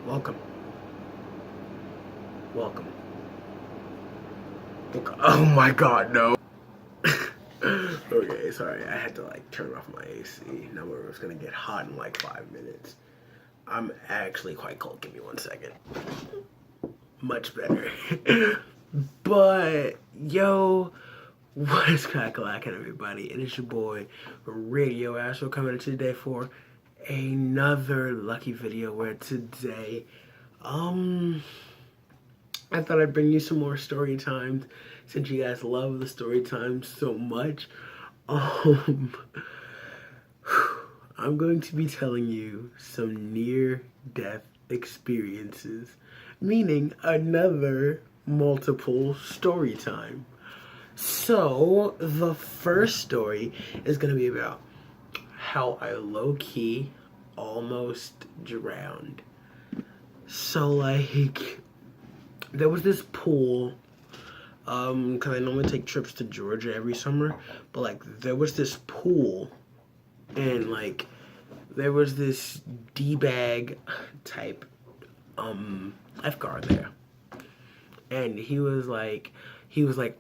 Welcome. Welcome. Oh my god, no. Okay, sorry. I had to turn off my AC. Now my room's gonna get hot in 5 minutes. I'm actually quite cold. Give me 1 second. Much better. But, yo, what is crack-a-lackin', everybody? It is your boy, Radio Astro, coming in today for another lucky video where today, I thought I'd bring you some more story times since you guys love the story times so much. I'm going to be telling you some near-death experiences, meaning another multiple story time. So, the first story is going to be about how I low-key almost drowned. So, there was this pool, because I normally take trips to Georgia every summer, but, there was this pool, and, there was this D-bag type, lifeguard there. And he was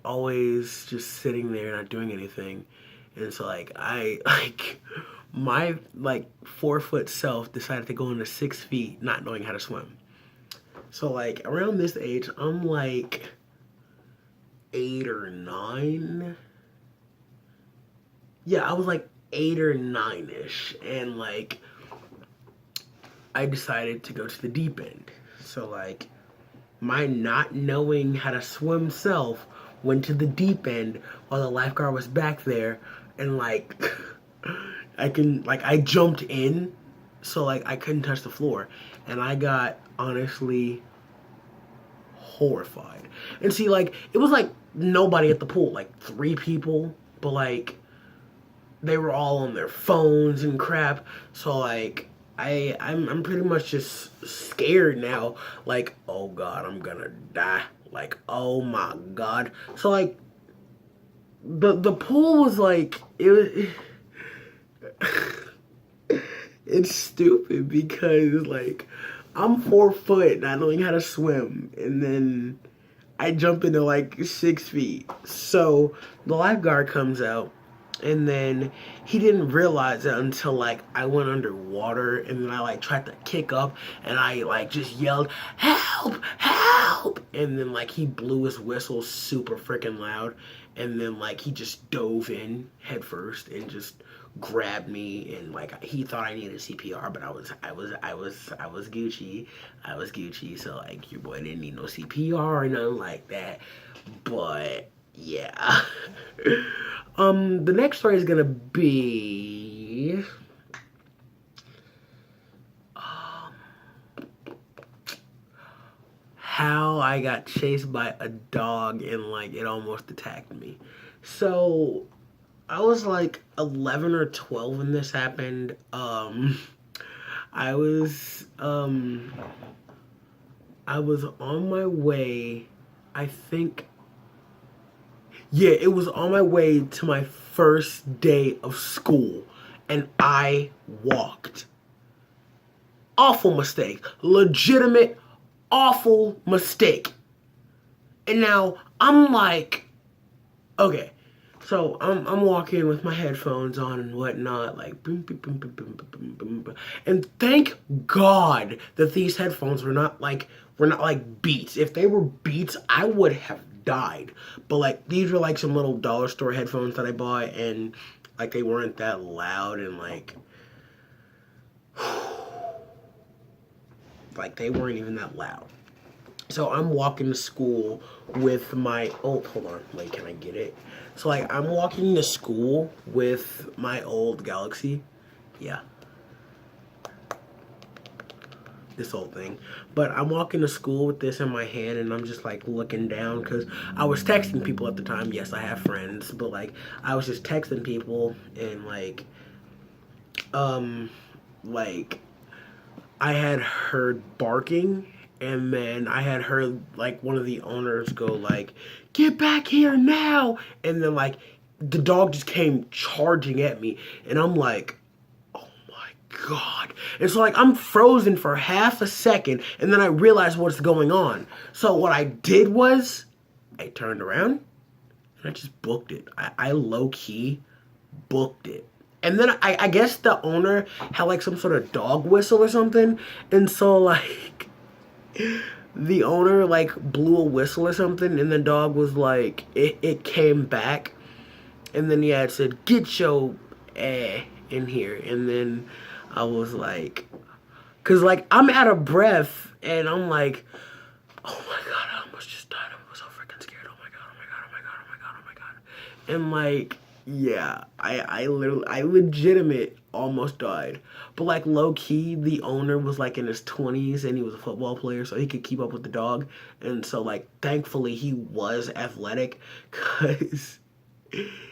always just sitting there not doing anything. And so, my 4-foot self decided to go into 6 feet not knowing how to swim. So, around this age, I'm, 8 or 9. Yeah, I was, 8 or 9-ish. And, I decided to go to the deep end. So, my not knowing how to swim self went to the deep end while the lifeguard was back there. And, I jumped in, so, I couldn't touch the floor. And I got, honestly, horrified. And see, it was, nobody at the pool. 3 people, but, they were all on their phones and crap. So, I'm pretty much just scared now. Oh, God, I'm gonna die. Oh, my God. So, the pool was, it was... It's stupid because, I'm 4 foot not knowing how to swim, and then I jump into 6 feet. So the lifeguard comes out, and then he didn't realize it until I went underwater, and then I tried to kick up, and I just yelled, "Help! Help!" And then he blew his whistle super freaking loud, and then he just dove in head first and just grabbed me, and he thought I needed CPR, but I was Gucci. I was Gucci, so your boy didn't need no CPR or nothing like that. But yeah. The next story is gonna be how I got chased by a dog and it almost attacked me. So I was 11 or 12 when this happened. I was on my way, I think, yeah, it was on my way to my first day of school, and I walked. Awful mistake. Legitimate, awful mistake. And now, I'm okay. So I'm walking with my headphones on and whatnot, boom, boom, boom, boom, boom, boom, boom, boom. And thank God that these headphones were not Beats. If they were Beats, I would have died. But these were some little dollar store headphones that I bought, and they weren't that loud, and they weren't even that loud. So I'm walking to school with my old, hold on, can I get it? So I'm walking to school with my old Galaxy. Yeah. This old thing. But I'm walking to school with this in my hand, and I'm just looking down because I was texting people at the time. Yes, I have friends, but I was just texting people, and I had heard barking, and then I had heard one of the owners go "Get back here now!" And then the dog just came charging at me, and I'm oh my God. And so like I'm frozen for half a second and then I realize what's going on. So what I did was I turned around and I just booked it. I low-key booked it. And then I guess the owner had like some sort of dog whistle or something. And so like the owner like blew a whistle or something and the dog was like, it came back. And then it said, get your in here. And then I was like, cause like I'm out of breath and I'm like, oh my God, I almost just died. I was so freaking scared. Oh my God, oh my God, oh my God, oh my God, oh my God. And like, yeah, I legitimate almost died. But like low key, the owner was like in his 20s and he was a football player, so he could keep up with the dog. And so like, thankfully he was athletic, cause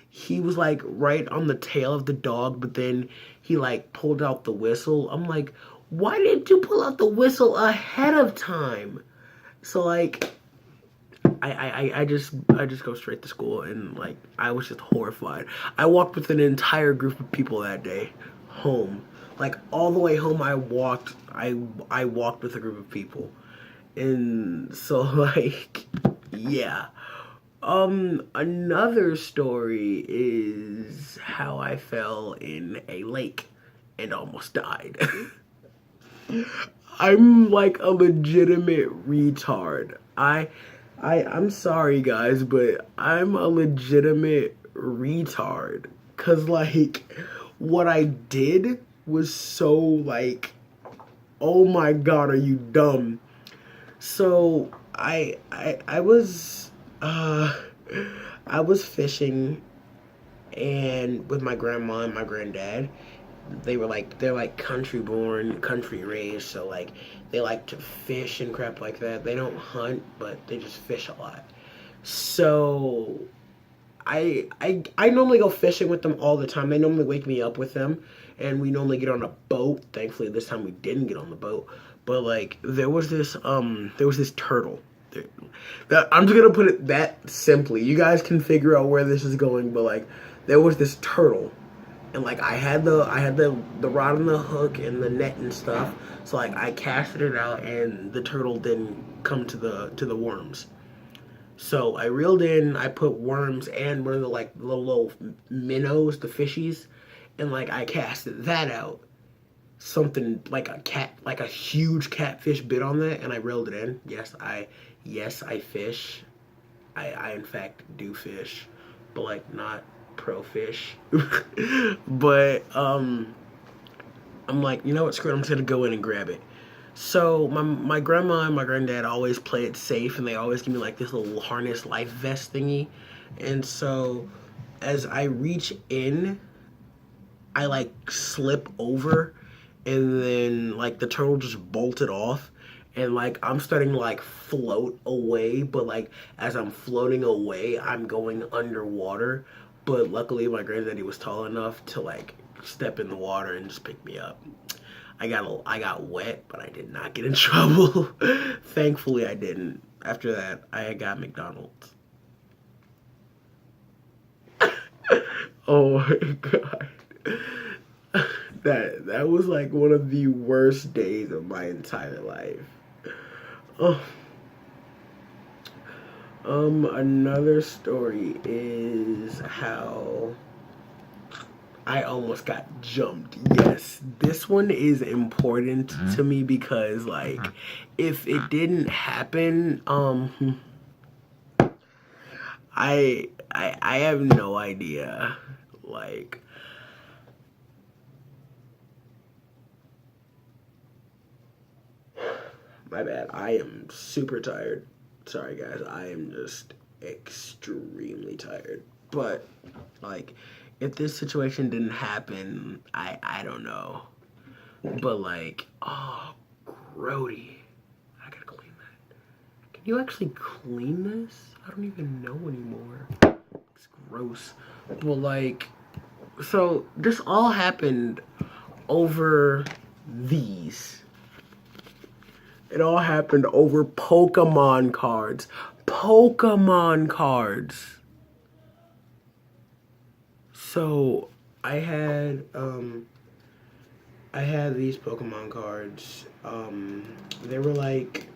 he was like right on the tail of the dog, but then he like pulled out the whistle. I'm like, why didn't you pull out the whistle ahead of time? So like I just go straight to school and like I was just horrified. I walked with an entire group of people that day home. Like all the way home I walked with a group of people. And so like yeah. Another story is how I fell in a lake and almost died. I'm like a legitimate retard. I'm sorry guys, but I'm a legitimate retard. Cause like what I did was so like, oh my God, are you dumb? So I was fishing and with my grandma and my granddad. They're like country born, country raised, so like they like to fish and crap like that. They don't hunt, but they just fish a lot. So I normally go fishing with them all the time. They normally wake me up with them and we normally get on a boat. Thankfully this time we didn't get on the boat. But like there was this turtle. I'm just gonna put it that simply. You guys can figure out where this is going, but like there was this turtle, and like I had the rod and the hook and the net and stuff. So like I casted it out, and the turtle didn't come to the worms. So I reeled in. I put worms and one of the like little minnows, the fishies, and like I casted that out. Something like a huge catfish bit on that, and I reeled it in. Yes, I fish. I in fact do fish, but like not pro fish. But I'm like, you know what, screw it, I'm just gonna go in and grab it. So my grandma and my granddad always play it safe, and they always give me like this little harness life vest thingy. And so as I reach in, I like slip over, and then like the turtle just bolted off. And like I'm starting to like float away, but like as I'm floating away, I'm going underwater. But luckily my granddaddy was tall enough to like step in the water and just pick me up. I got wet, but I did not get in trouble. Thankfully I didn't. After that, I got McDonald's. Oh my God. That was like one of the worst days of my entire life. Oh. Another story is how I almost got jumped. Yes, this one is important to me because like if it didn't happen, I have no idea. Like my bad. I am super tired. Sorry guys, I am just extremely tired. But like if this situation didn't happen, I don't know. But like, oh, grody. I gotta clean that. Can you actually clean this? I don't even know anymore. It's gross. But like, so this all happened over these. It all happened over Pokemon cards. Pokemon cards. So I had I had these Pokemon cards. They were like,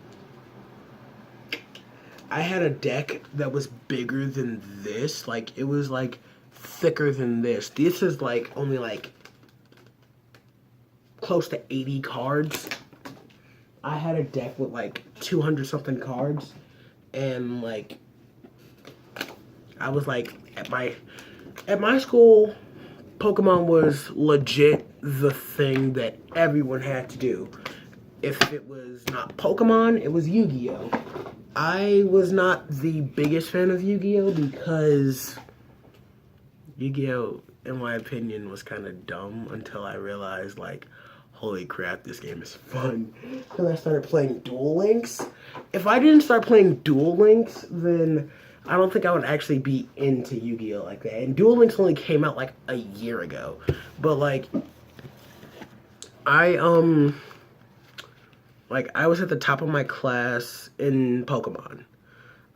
I had a deck that was bigger than this. Like, it was like thicker than this. This is like only like close to 80 cards. I had a deck with like 200 something cards, and like I was like at my school, Pokemon was legit the thing that everyone had to do. If it was not Pokemon, it was Yu-Gi-Oh. I was not the biggest fan of Yu-Gi-Oh because Yu-Gi-Oh, in my opinion, was kind of dumb until I realized, like, holy crap, this game is fun. Because I started playing Duel Links. If I didn't start playing Duel Links, then I don't think I would actually be into Yu-Gi-Oh like that. And Duel Links only came out like a year ago. But like I I was at the top of my class in Pokemon.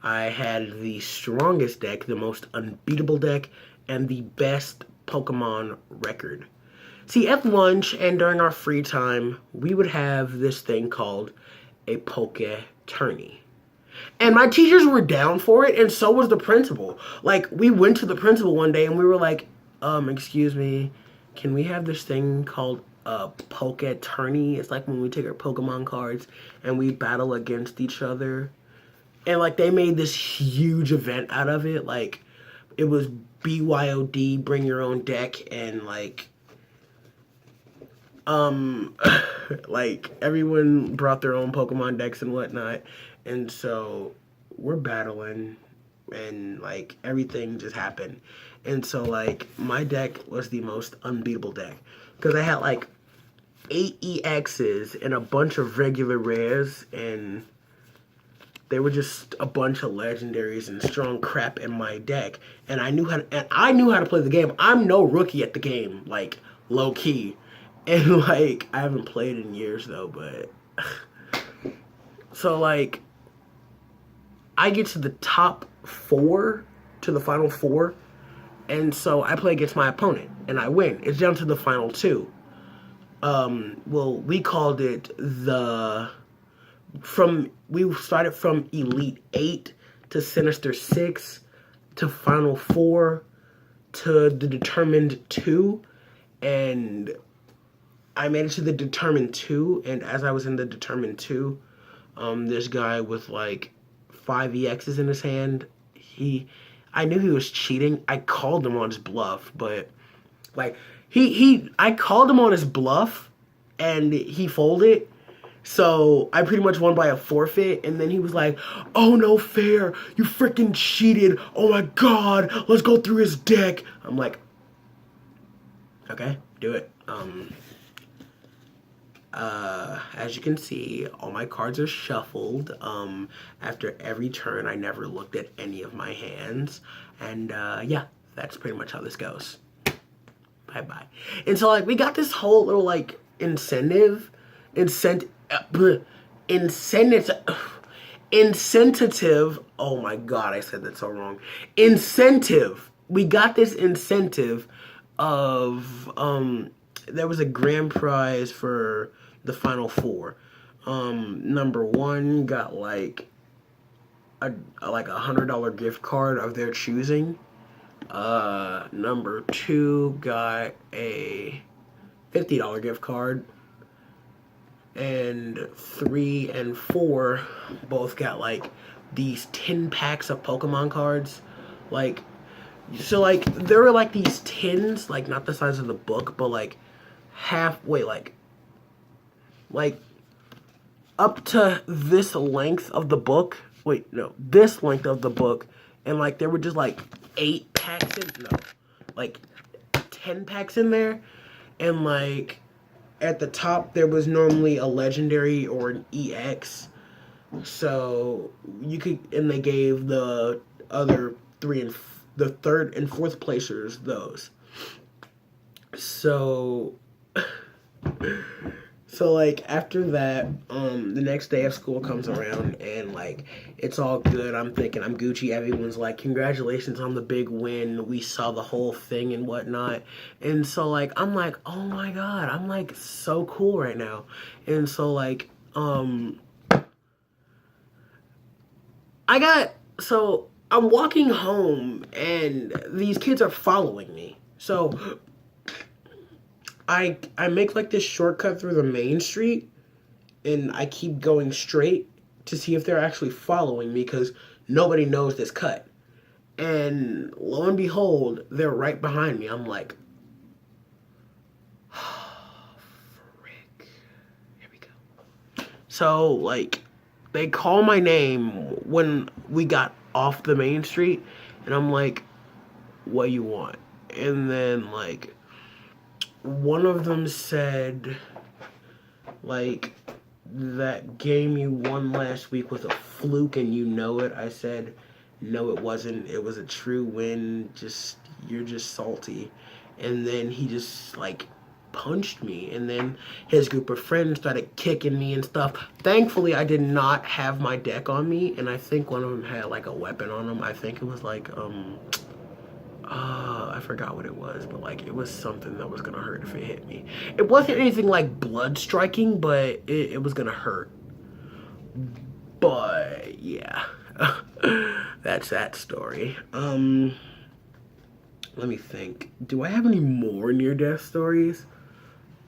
I had the strongest deck, the most unbeatable deck, and the best Pokemon record. See, at lunch and during our free time, we would have this thing called a Poke Tourney. And my teachers were down for it, and so was the principal. Like, we went to the principal one day, and we were like, excuse me, can we have this thing called a Poke Tourney? It's like when we take our Pokemon cards, and we battle against each other. And, like, they made this huge event out of it. Like, it was BYOD, bring your own deck, and, like, like, everyone brought their own Pokemon decks and whatnot. And so we're battling and like everything just happened. And so like my deck was the most unbeatable deck because I had like 8 EXs and a bunch of regular rares, and they were just a bunch of legendaries and strong crap in my deck. And I knew how to play the game. I'm no rookie at the game, like low key. And like I haven't played in years though, but so like I get to the top 4, to the final 4, and so I play against my opponent, and I win. It's down to the final 2. Well, we called it we started from Elite 8 to Sinister 6 to Final 4 to the Determined 2, and I made it to the Determined 2, and as I was in the Determined 2, this guy with like 5 EXs in his hand, I knew he was cheating. I called him on his bluff, but like I called him on his bluff and he folded. So I pretty much won by a forfeit, and then he was like, "Oh, no fair, you freaking cheated. Oh my god, let's go through his deck." I'm like, okay, do it. As you can see, all my cards are shuffled. After every turn, I never looked at any of my hands. And, yeah, that's pretty much how this goes. Bye-bye. And so, like, we got this whole little, like, incentive. Oh, my God, I said that so wrong. Incentive. We got this incentive of, there was a grand prize for the final 4. Number 1 got like a $100 gift card of their choosing. Number 2 got a $50 gift card, and 3 and 4 both got like these 10 packs of Pokemon cards. Like, so like there were like these tins, like not the size of the book, but like halfway, like up to this length of the book. Wait, no, this length of the book, and like there were just like 8 packs in, no, like 10 packs in there, and like at the top there was normally a legendary or an EX, so you could, and they gave the other the third and fourth placers those. So So like after that, the next day of school comes around and like it's all good. I'm thinking I'm Gucci. Everyone's like, congratulations on the big win. We saw the whole thing and whatnot. And so like I'm like, oh my god, I'm like so cool right now. And so like I got so I'm walking home and these kids are following me. So I make like this shortcut through the main street and I keep going straight to see if they're actually following me because nobody knows this cut. And lo and behold, they're right behind me. I'm like, oh, frick. Here we go. So, like, they call my name when we got off the main street, and I'm like, what you want? And then, like, one of them said, like, that game you won last week was a fluke and you know it. I said, no, it wasn't. It was a true win. Just, you're just salty. And then he just, like, punched me. And then his group of friends started kicking me and stuff. Thankfully, I did not have my deck on me. And I think one of them had, like, a weapon on them. I think it was, like, I forgot what it was, but like it was something that was gonna hurt if it hit me. It wasn't anything like blood striking, but it was gonna hurt. But yeah, that's that story. Let me think. Do I have any more near-death stories?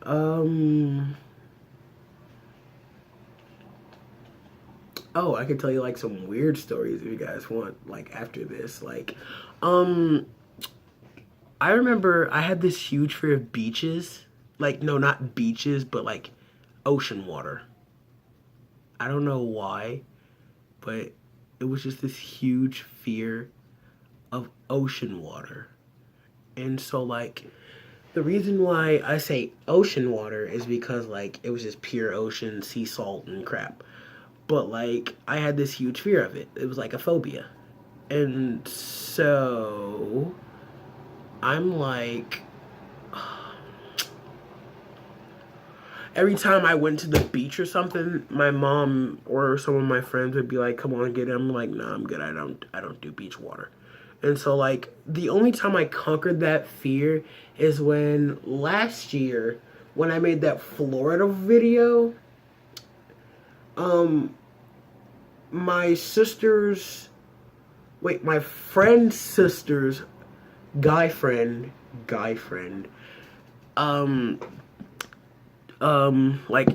Oh, I could tell you like some weird stories if you guys want. Like after this, like, I remember I had this huge fear of beaches. Like, no, not beaches, but like ocean water. I don't know why, but it was just this huge fear of ocean water. And so, like, the reason why I say ocean water is because, like, it was just pure ocean, sea salt, and crap. But, like, I had this huge fear of it. It was like a phobia. And so I'm like, every time I went to the beach or something, my mom or some of my friends would be like, "Come on, get it." I'm like, "Nah, I'm good. I don't do beach water." And so like the only time I conquered that fear is when last year when I made that Florida video, um my sister's my friend's sister's guy friend um like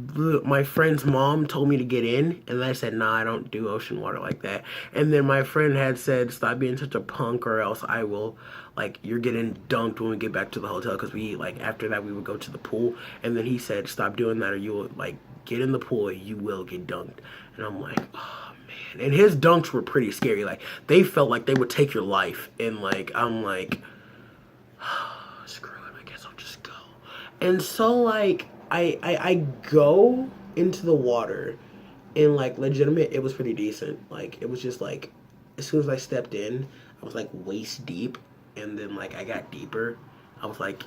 my friend's mom told me to get in and I said nah, I don't do ocean water like that. And then my friend had said stop being such a punk or else I will, like, you're getting dunked when we get back to the hotel, because we, like, after that we would go to the pool. And then he said stop doing that or you will, like, get in the pool, you will get dunked. And I'm like, oh man. And his dunks were pretty scary. Like, they felt like they would take your life. And like I'm like, screw it, I guess I'll just go. And so like I go into the water and like legitimate it was pretty decent. Like it was just like as soon as I stepped in, I was like waist deep, and then like I got deeper. I was like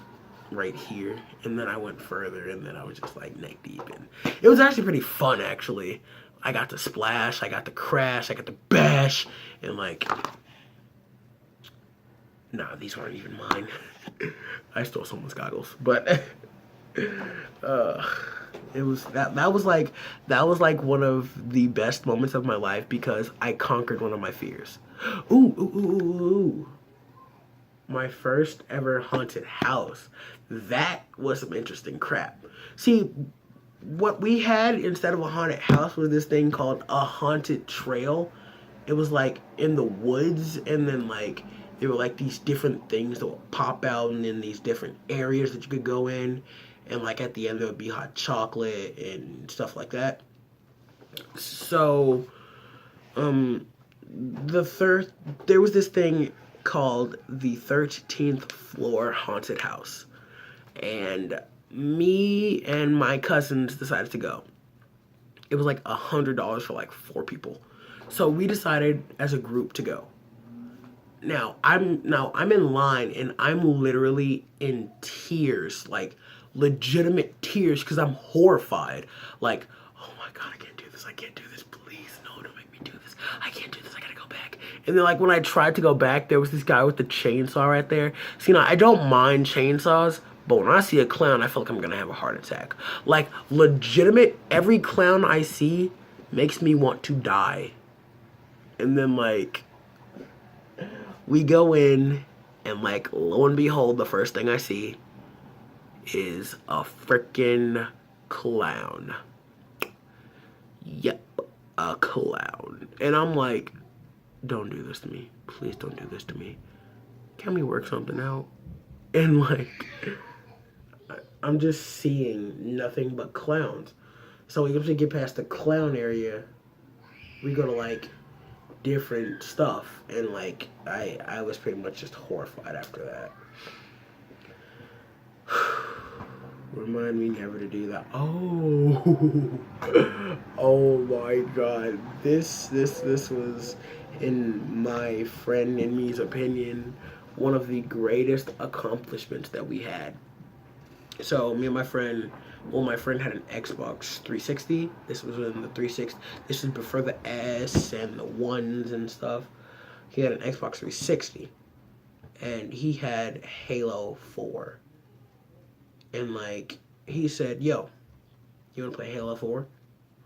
right here, and then I went further, and then I was just like neck deep, and it was actually pretty fun actually. I got to splash, I got to crash, I got to bash, and like, nah, these weren't even mine. I stole someone's goggles, but uh, it was that was like one of the best moments of my life because I conquered one of my fears. Ooh, ooh, ooh, ooh, ooh. My first ever haunted house. That was some interesting crap. See, what we had instead of a haunted house was this thing called a haunted trail. It was like in the woods, and then like there were like these different things that would pop out, and then these different areas that you could go in, and like at the end there would be hot chocolate and stuff like that. So, the third there was this thing called the 13th floor haunted house, and me and my cousins decided to go. It was like $100 for like 4 people. So we decided as a group to go. Now I'm in line and I'm literally in tears, like legitimate tears because I'm horrified. Like, oh my God, I can't do this. I can't do this. Please, no, don't make me do this. I can't do this. I gotta go back. And then, like, when I tried to go back, there was this guy with the chainsaw right there. So, you know, I don't mind chainsaws, but when I see a clown, I feel like I'm gonna have a heart attack. Like, legitimate, every clown I see makes me want to die. And then, like, we go in, and, like, lo and behold, the first thing I see is a freaking clown. Yep, a clown. And I'm like, don't do this to me. Please don't do this to me. Can we work something out? And, like, I'm just seeing nothing but clowns. So we have to get past the clown area. We go to, like, different stuff. And, like, I was pretty much just horrified after that. Remind me never to do that. Oh, oh my God! This was, in my friend and me's opinion, one of the greatest accomplishments that we had. So me and my friend, my friend had an Xbox 360. This was in the 360. This was before the S and the ones and stuff. He had an Xbox 360, and he had Halo 4. And, like, he said, yo, you want to play Halo 4?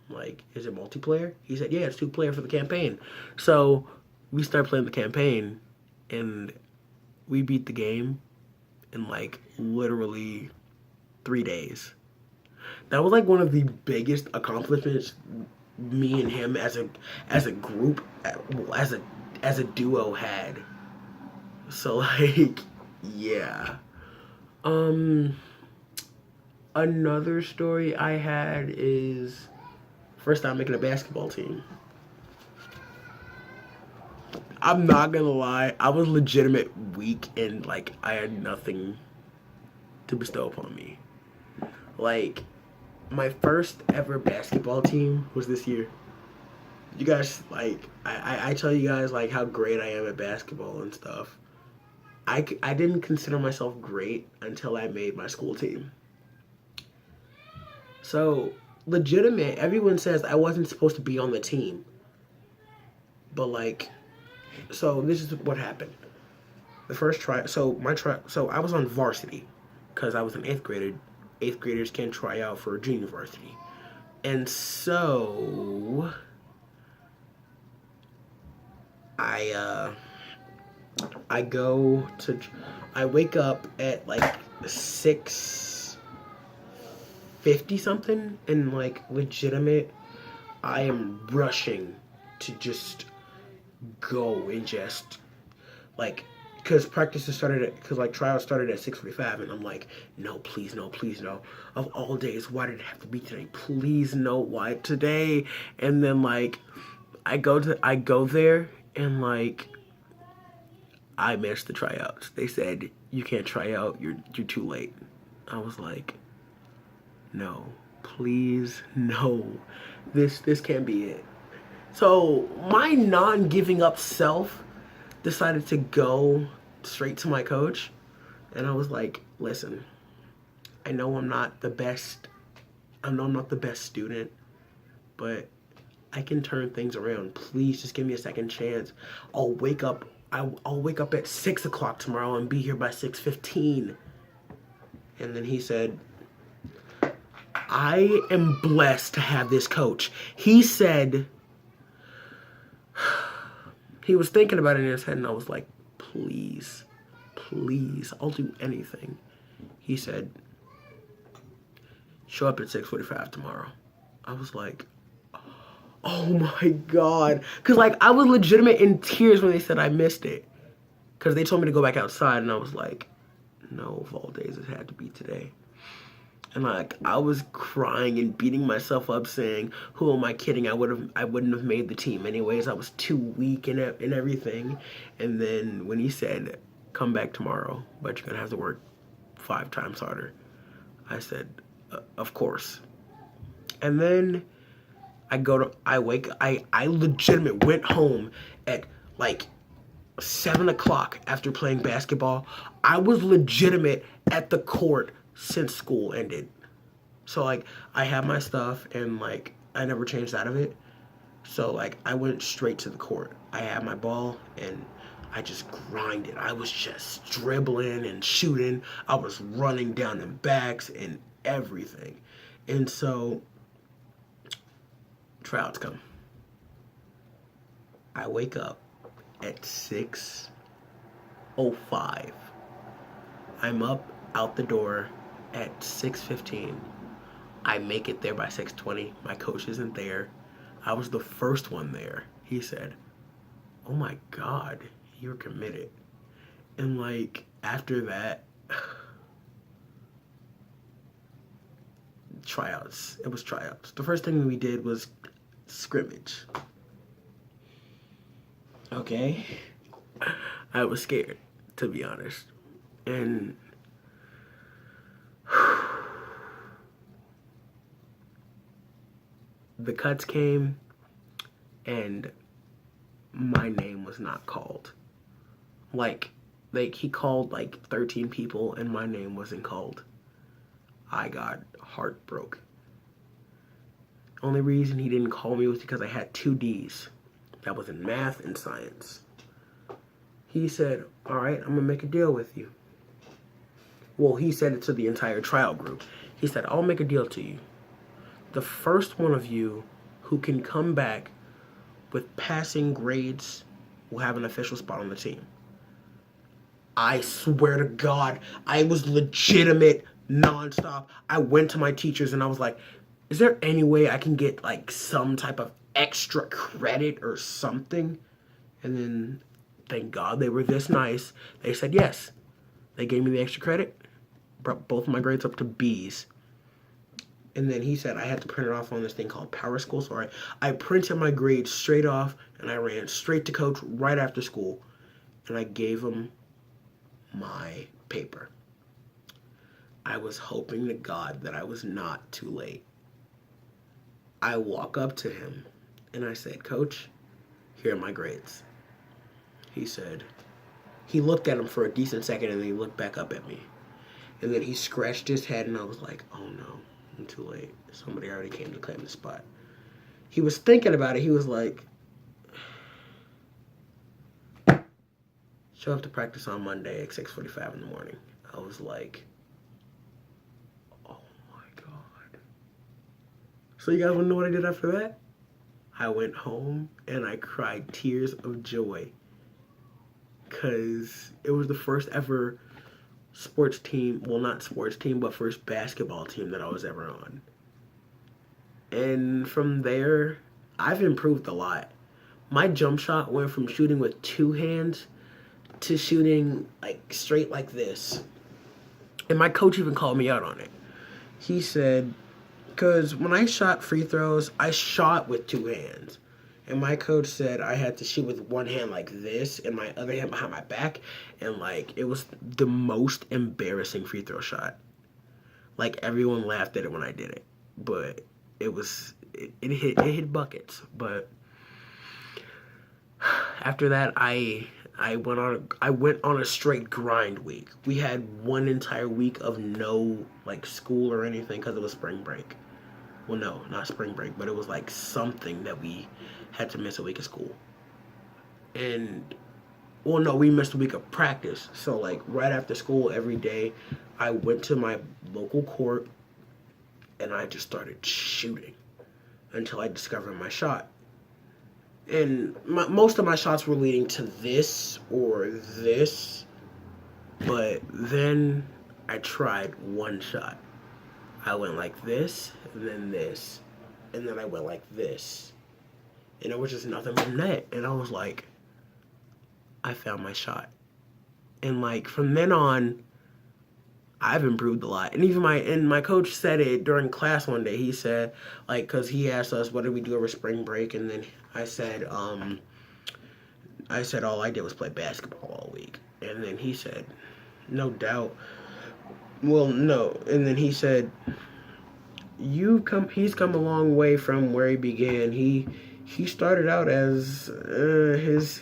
I'm like, is it multiplayer? He said, yeah, it's 2-player for the campaign. So we started playing the campaign, and we beat the game in, like, literally 3 days. That was, like, one of the biggest accomplishments me and him as a group, as a duo had. So, like, yeah. Another story I had is first time making a basketball team. I'm not gonna lie, I was legitimate weak and, like, I had nothing to bestow upon me. Like, my first ever basketball team was this year. You guys, like, I tell you guys, like, how great I am at basketball and stuff. I didn't consider myself great until I made my school team. So, legitimate, everyone says I wasn't supposed to be on the team. But, like, so this is what happened. The first so I was on varsity because I was an 8th grader. 8th graders can't try out for junior varsity. And so I wake up at, like, 6:50 something, and, like, legitimate, I am rushing to just go and just, like, because practices started at, because, like, trials started at 6:45, and I'm like, no, please, no, please, no. Of all days, why did it have to be today? Please, no, why today? And then, like, I go there, and, like, I missed the tryouts. They said, you can't try out, you're too late. I was like, no, please, no. This can't be it. So my non-giving up self decided to go straight to my coach, and I was like, listen, I know I'm not the best. I know I'm not the best student, but I can turn things around. Please just give me a second chance. I'll wake up at 6 o'clock tomorrow and be here by 6:15. And then he said, I am blessed to have this coach. He said, he was thinking about it in his head, and I was like, please, please, I'll do anything. He said, show up at 6:45 tomorrow. I was like, oh my God. Because, like, I was legitimate in tears when they said I missed it. Because they told me to go back outside, and I was like, no, of all days, it had to be today. And, like, I was crying and beating myself up saying, who am I kidding? I wouldn't have made the team anyways. I was too weak and everything. And then when he said, come back tomorrow, but you're going to have to work 5 times harder, I said, of course. And then I legitimate went home at, like, 7 o'clock after playing basketball. I was legitimate at the court since school ended. So like I had my stuff and like I never changed out of it. So like I went straight to the court. I had my ball and I just grinded. I was just dribbling and shooting. I was running down the backs and everything. And so tryouts come. I wake up at 6:05. I'm up out the door at 6:15. I make it there by 6:20. My coach isn't there. I was the first one there. He said, "Oh my God, you're committed." And like after that, tryouts. It was tryouts. The first thing we did was scrimmage. Okay. I was scared, to be honest. And the cuts came and my name was not called. Like he called like 13 people and my name wasn't called. I got heartbroken. Only reason he didn't call me was because I had 2 D's. That was in math and science. He said, "All right, I'm gonna make a deal with you." Well, he said it to the entire trial group. He said, "I'll make a deal to you. The first one of you who can come back with passing grades will have an official spot on the team." I swear to God, I was legitimate, nonstop. I went to my teachers and I was like, "Is there any way I can get like some type of extra credit or something?" And then, thank God they were this nice. They said yes. They gave me the extra credit, brought both of my grades up to B's. And then he said I had to print it off on this thing called Power School. So I printed my grades straight off and I ran straight to coach right after school. And I gave him my paper. I was hoping to God that I was not too late. I walk up to him and I said, "Coach, here are my grades." He looked at him for a decent second and then he looked back up at me. And then he scratched his head and I was like, "Oh no, I'm too late. Somebody already came to claim the spot." He was thinking about it. He was like, "Show up to practice on Monday at 6:45 in the morning." I was like, oh my God. So you guys want to know what I did after that? I went home and I cried tears of joy. Because it was the first ever sports team, well not sports team, but first basketball team that I was ever on. And from there, I've improved a lot. My jump shot went from shooting with 2 hands to shooting like straight like this. And my coach even called me out on it. He said, because when I shot free throws, I shot with 2 hands. And my coach said I had to shoot with 1 hand like this and my other hand behind my back. And like, it was the most embarrassing free throw shot. Like, everyone laughed at it when I did it. But it hit buckets. But after that, I went on a straight grind week. We had 1 entire week of no like school or anything because it was spring break. Well, no, not spring break, but it was like something that we had to miss a week of school. And, well, no, we missed a week of practice. So like right after school every day, I went to my local court and I just started shooting until I discovered my shot. And most of my shots were leading to this or this, but then I tried one shot. I went like this, and then this, and then I went like this. And it was just nothing but net. And I was like, I found my shot. And like from then on, I've improved a lot. And even my coach said it during class one day. He said, like, because he asked us, what did we do over spring break? And then I said all I did was play basketball all week. And then he said, no doubt. Well, no. And then he said, he's come a long way from where he began. He started out as,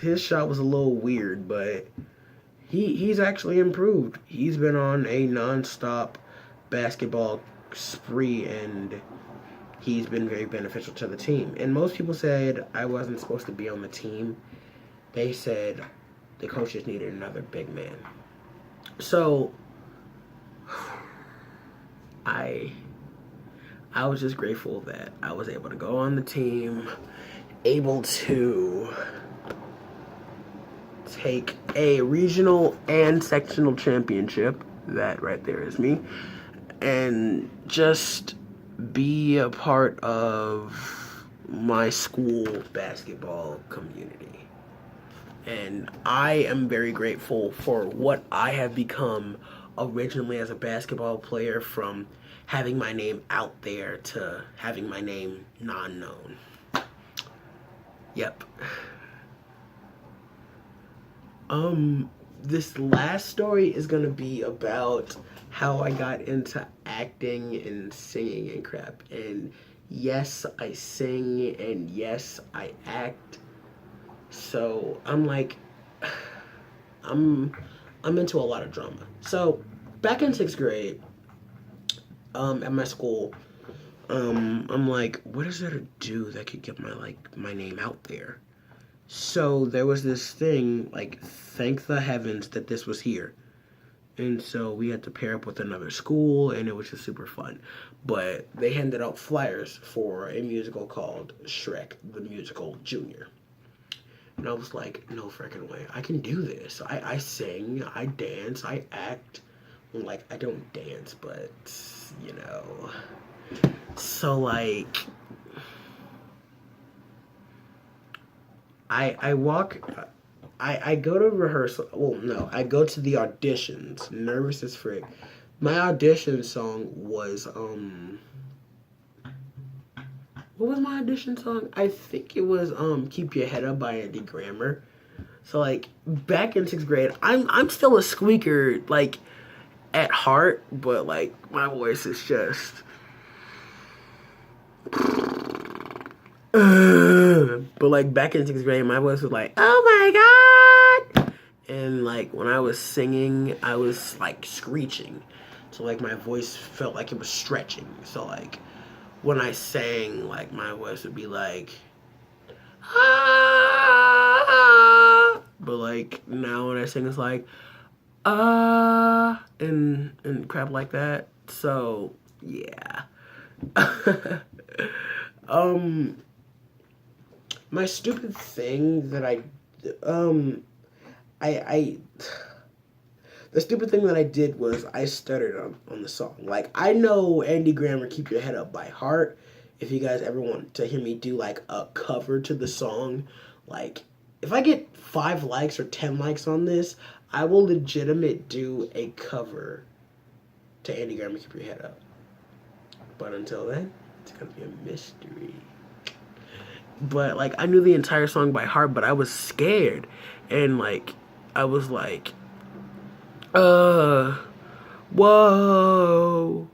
his shot was a little weird, but he's actually improved. He's been on a nonstop basketball spree, and he's been very beneficial to the team. And most people said I wasn't supposed to be on the team. They said the coaches needed another big man. So I was just grateful that I was able to go on the team, able to take a regional and sectional championship. That right there is me. And just be a part of my school basketball community. And I am very grateful for what I have become originally as a basketball player, from having my name out there to having my name non-known. Yep. This last story is gonna be about how I got into acting and singing and crap. And yes, I sing, and yes, I act. So I'm like, I'm into a lot of drama. So back in 6th grade, at my school, I'm like, what is there to do that could get my name out there? So there was this thing, like, thank the heavens that this was here. And so we had to pair up with another school, and it was just super fun. But they handed out flyers for a musical called Shrek the Musical Junior. And I was like, no freaking way. I can do this. I sing, I dance, I act. Like, I don't dance, but, you know. So, like, I go to rehearsal. Well, no, I go to the auditions, nervous as frick. My audition song was, what was my audition song? I think it was, Keep Your Head Up by Andy Grammer. So, like, back in 6th grade, I'm still a squeaker, like, at heart, but, like, my voice is just... But, like, back in 6th grade, my voice was like, oh my god! And, like, when I was singing, I was, like, screeching. So, like, my voice felt like it was stretching. So, like, when I sang, like, my voice would be like, ah! But, like, now when I sing, it's like, and crap like that. So, yeah. My stupid thing that the stupid thing that I did was I stuttered on the song. Like, I know Andy Grammer, Keep Your Head Up by heart. If you guys ever want to hear me do, like, a cover to the song, like, if I get 5 likes or 10 likes on this, I will legitimate do a cover to Andy Grammer, Keep Your Head Up. But until then, it's gonna be a mystery. But, like, I knew the entire song by heart, but I was scared. And, like, I was like, whoa.